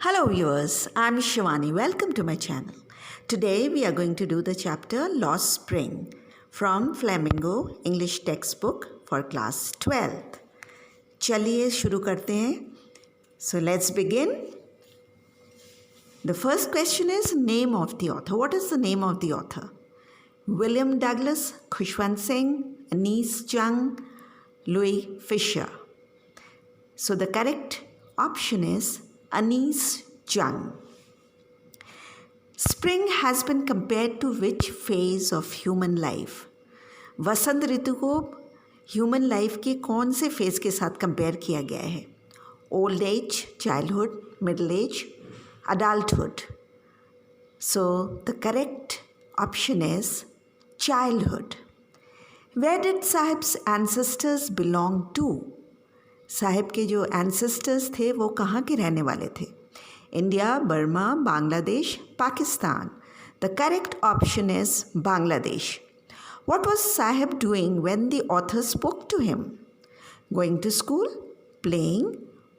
Hello viewers, I'm Shivani. Welcome to my channel. Today we are going to do the chapter Lost Spring from Flamingo English textbook for class 12th. चलिए शुरू करते हैं. So let's begin. The first question is name of the author. What is the name of the author? William Douglas, Khushwant Singh, Anais Jung, Louis Fisher. So the correct option is Anais Jung. Spring has been compared to which phase of human life? वसंत ऋतु को human life के कौन से phase के साथ compare किया गया है? Old age, childhood, middle age, adulthood. So the correct option is childhood. Where did Sahib's ancestors belong to? Sahib के जो एंसेस्टर्स थे वो कहाँ के रहने वाले थे? India, Burma, Bangladesh, Pakistan. The correct option is Bangladesh. What was Sahib doing when the author spoke to him? Going to school, playing,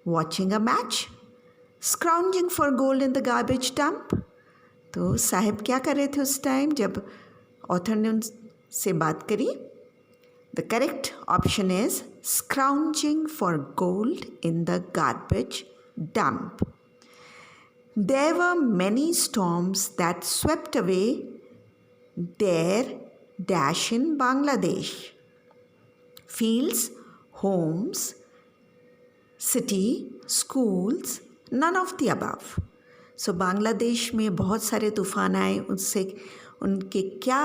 watching a match, scrounging for gold in the garbage dump? तो साहिब क्या कर रहे थे उस टाइम जब author ने उनसे बात करी? The correct option is scrounging for gold in the garbage dump. There were many storms that swept away their dash in Bangladesh. Fields, homes, city, schools, none of the above. So Bangladesh में बहुत सारे तूफ़ान आए, उससे उनके क्या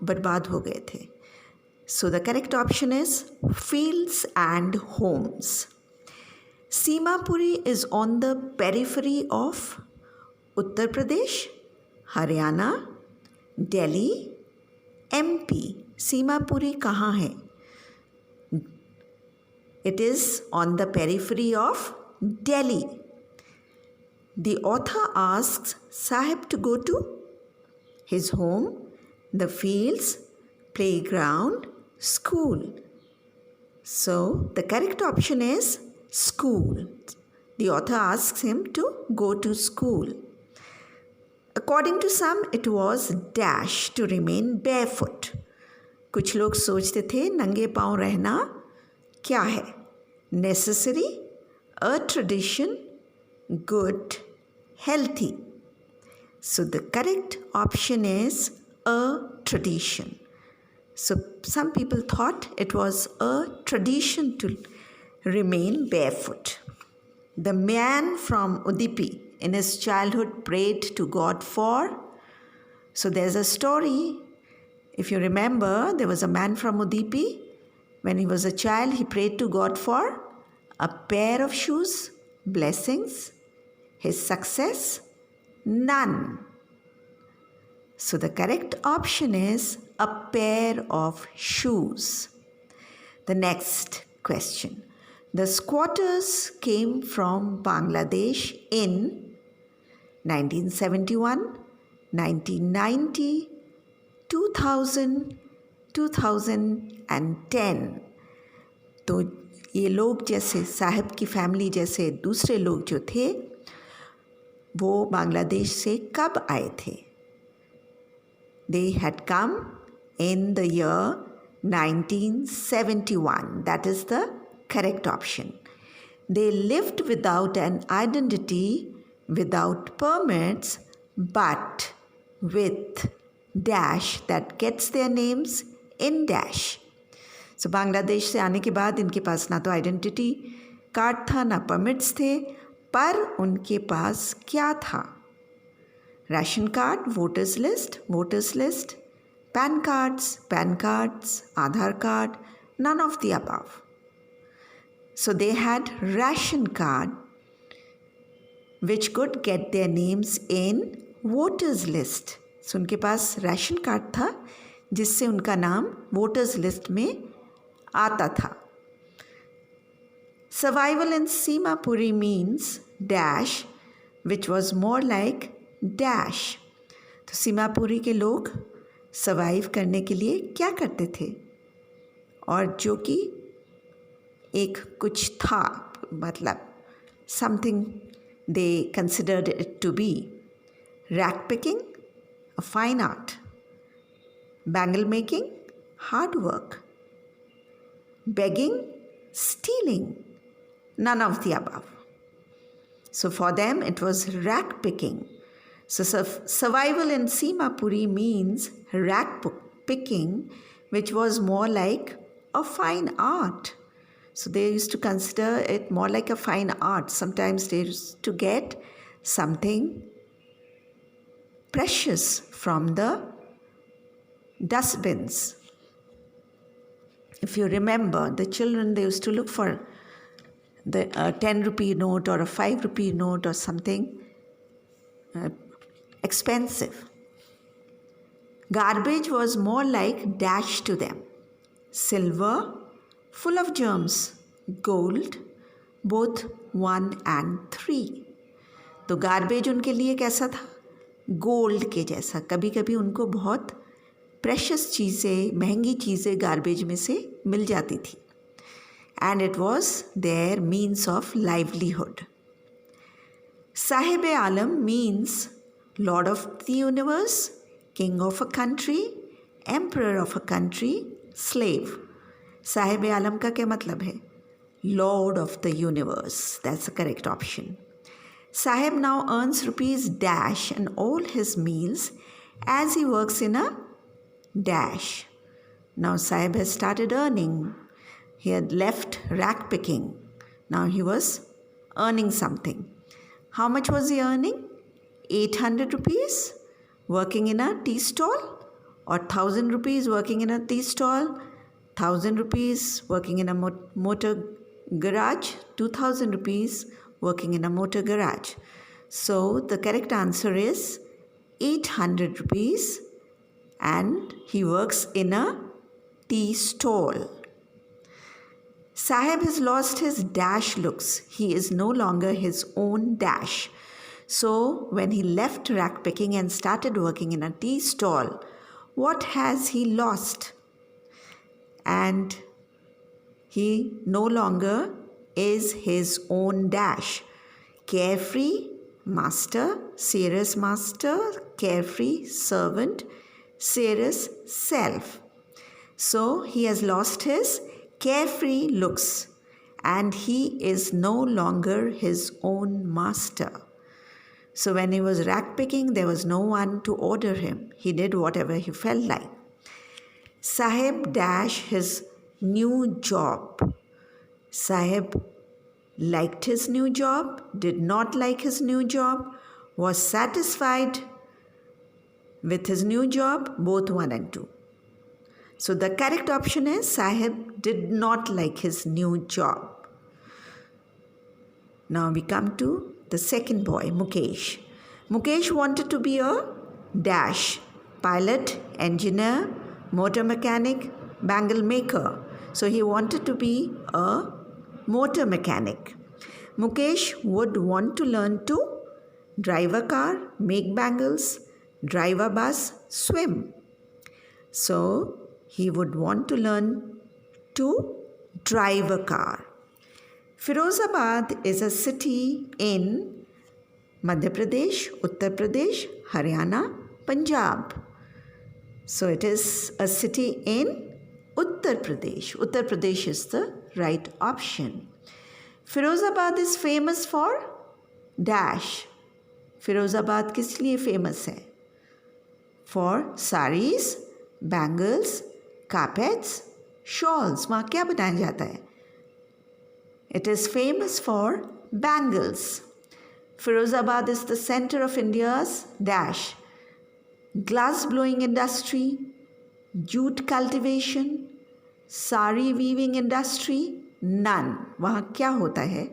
बर्बाद हो गए थे? So the correct option is fields and homes. Simapuri is on the periphery of Uttar Pradesh, Haryana, Delhi, MP. Simapuri कहाँ है? It is on the periphery of Delhi. The author asks Sahib to go to his home, the fields, playground, school. So the correct option is school. The author asks him to go to school. According to some, it was dash to remain barefoot. कुछ लोग सोचते थे नंगे पाँव रहना क्या है? Necessary, a tradition, good, healthy. So the correct option is a tradition. So some people thought it was a tradition to remain barefoot. The man from Udupi in his childhood prayed to God for. So there's a story. If you remember, there was a man from Udupi. When he was a child, he prayed to God for a pair of shoes, blessings, his success, none. So the correct option is a pair of shoes. The next question. The squatters came from Bangladesh in 1971, 1990, 2000, 2010. तो ये लोग जैसे साहिब की family जैसे दूसरे लोग जो थे वो बांग्लादेश से कब आए थे? They had come in the year 1971. That is the correct option. They lived without an identity, without permits, but with dash that gets their names in dash. So Bangladesh से आने के बाद इनके पास ना तो आइडेंटिटी कार्ड था ना परमिट्स थे, पर उनके पास क्या था? Ration card, voters list, pan cards, Aadhaar card, none of the above. So they had ration card which could get their names in voters list. So उनके पास राशन कार्ड था जिससे उनका नाम वोटर्स लिस्ट में आता था. Survival in Simapuri means dash which was more like dash. तो सीमापुरी के लोग सर्वाइव करने के लिए क्या करते थे? और जो कि एक कुछ था, मतलब something they considered it to be rag picking, a fine art, bangle making, hard work, begging, stealing, none of the above. So for them it was rag picking. So survival in Simapuri means rag picking, which was more like a fine art. So they used to consider it more like a fine art. Sometimes they used to get something precious from the dustbins. If you remember, the children, they used to look for the 10 rupee note or a 5 rupee note or something expensive. Garbage was more like dash to them. Silver, full of germs, gold, both 1 and 3. तो garbage उनके लिए कैसा था? Gold के जैसा. कभी कभी उनको बहुत प्रेशियस चीज़ें, महंगी चीज़ें गार्बेज में से मिल जाती थी. And it was their means of livelihood. साहिब आलम means lord of the universe, king of a country, emperor of a country, slave. साहिब आलम का क्या मतलब है? Lord of the universe. That's the correct option. Sahib now earns rupees dash in all his meals as he works in a dash. Now Sahib has started earning. He had left rag picking. Now he was earning something. How much was he earning? 800 rupees working in a tea stall, or 1000 rupees working in a tea stall, 1000 rupees working in a motor garage, 2000 rupees working in a motor garage. So the correct answer is 800 rupees, and he works in a tea stall. Sahib has lost his dash looks. He is no longer his own dash. So when he left rag picking and started working in a tea stall, what has he lost? And he no longer is his own dash. Carefree master, serious master, carefree servant, serious self. So he has lost his carefree looks, and he is no longer his own master. So when he was rag picking, there was no one to order him. He did whatever he felt like. Sahib dash his new job. Sahib liked his new job, did not like his new job, was satisfied with his new job, both 1 and 2. So the correct option is Sahib did not like his new job. Now we come to the second boy, Mukesh. Mukesh wanted to be a dash: pilot, engineer, motor mechanic, bangle maker. So he wanted to be a motor mechanic. Mukesh would want to learn to drive a car, make bangles, drive a bus, swim. So he would want to learn to drive a car. Firozabad is a city in Madhya Pradesh, Uttar Pradesh, Haryana, Punjab. So it is a city in Uttar Pradesh. Uttar Pradesh is the right option. Firozabad is famous for dash. Firozabad किस लिए famous है? For saris, bangles, carpets, shawls. वहाँ क्या बनाया जाता है? It is famous for bangles. Firozabad is the center of India's dash: glass blowing industry, jute cultivation, sari weaving industry, none. वहाँ क्या होता है?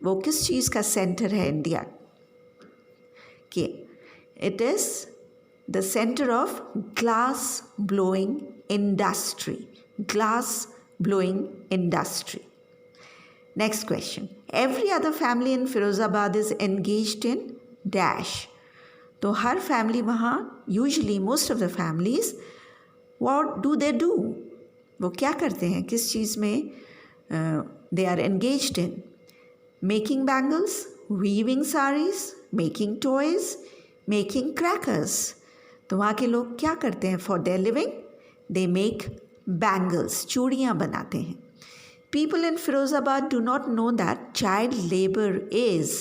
वो किस चीज़ का सेंटर है इंडिया के? It is the centre of glass blowing industry. Glass blowing industry. Next question. Every other family in Firozabad is engaged in dash. तो हर फैमिली वहाँ, usually most of the families, what do they do? वो क्या करते हैं? किस चीज़ में they are engaged in? Making bangles, weaving sarees, making toys, making crackers. तो वहाँ के लोग क्या करते हैं for their living? They make bangles, चूड़ियाँ बनाते हैं। People in Firozabad do not know that child labour is,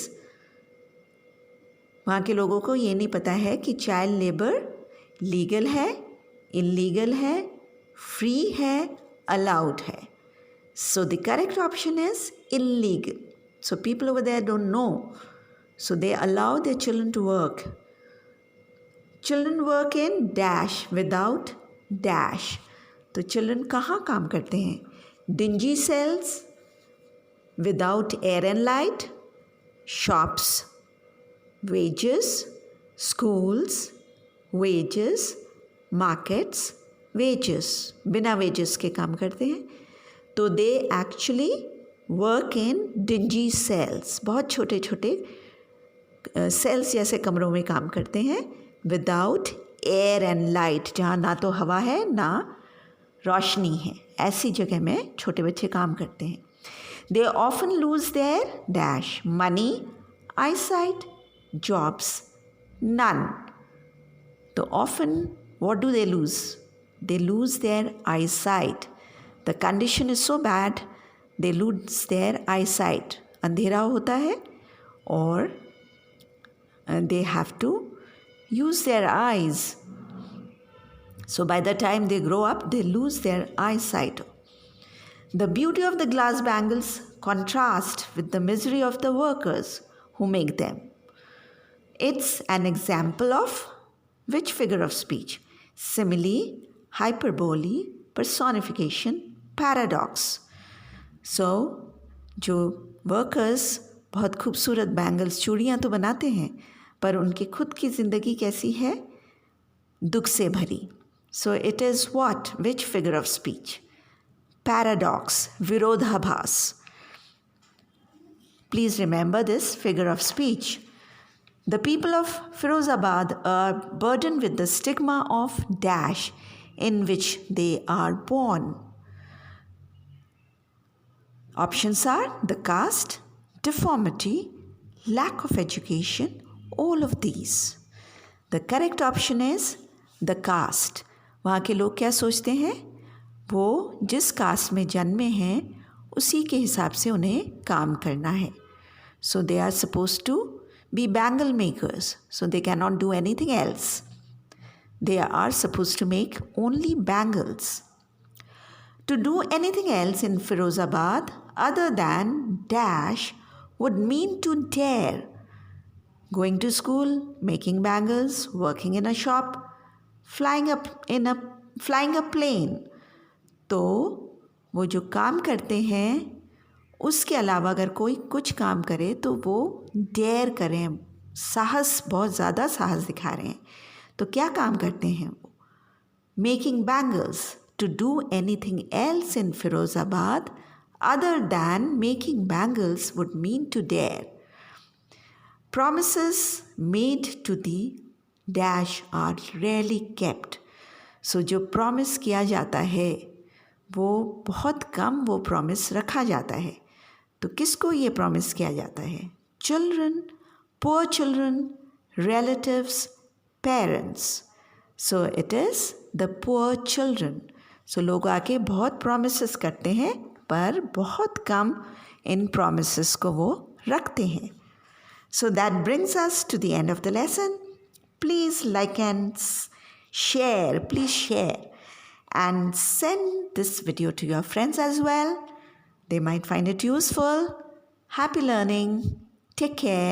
वहाँ के लोगों को ये नहीं पता है कि चाइल्ड लेबर लीगल है, इलीगल है, फ्री है, अलाउड है। So the correct option is illegal. So people over there don't know. So they allow their children to work. Children work in dash without dash. तो children कहाँ काम करते हैं? Dingy cells, without air and light, shops, wages, schools, wages, markets, wages, बिना wages के काम करते हैं। तो they actually work in dingy cells, बहुत छोटे छोटे सेल्स जैसे कमरों में काम करते हैं, विदाउट एयर एंड लाइट, जहाँ ना तो हवा है ना रोशनी है, ऐसी जगह में छोटे बच्चे काम करते हैं। They often lose their dash money, eyesight, jobs, none. तो often what do they lose? They lose their eyesight. The condition is so bad, they lose their eyesight. अंधेरा होता है और they have to use their eyes. So by the time they grow up, they lose their eyesight. The beauty of the glass bangles contrast with the misery of the workers who make them. It's an example of which figure of speech? Simile, hyperbole, personification, paradox. So जो workers बहुत खूबसूरत bangles, चूड़ियाँ तो बनाते हैं, पर उनकी खुद की ज़िंदगी कैसी है? दुख से भरी। So it is what? Which figure of speech? Paradox, विरोधाभास। Please remember this figure of speech. The people of Firozabad are burden with the stigma of dash in which they are born. Options are the caste, deformity, lack of education, all of these. The correct option is the caste. वहाँ के लोग क्या सोचते हैं? वो जिस cast में जन्मे हैं उसी के हिसाब से उन्हें काम करना है. So they are supposed to be bangle makers. So they cannot do anything else. They are supposed to make only bangles. To do anything else in Firozabad other than dash would mean to dare. Going to school, making bangles, working in a shop, flying a plane. तो वो जो काम करते हैं उसके अलावा अगर कोई कुछ काम करे तो वो डेयर करें, साहस, बहुत ज़्यादा साहस दिखा रहे हैं. तो क्या काम करते हैं वो? Making bangles. To do anything else in Firozabad other than making bangles would mean to dare. Promises made to the dash are rarely kept. So जो प्रॉमिस किया जाता है वो बहुत कम वो प्रॉमिस रखा जाता है. तो किसको ये प्रॉमिस किया जाता है? Children, poor children, relatives, parents. So it is the poor children. So लोग आके बहुत प्रॉमिसेस करते हैं पर बहुत कम इन प्रॉमिसेस को वो रखते हैं. So that brings us to the end of the lesson. Please like and share. Please share and send this video to your friends as well. They might find it useful. Happy learning. Take care.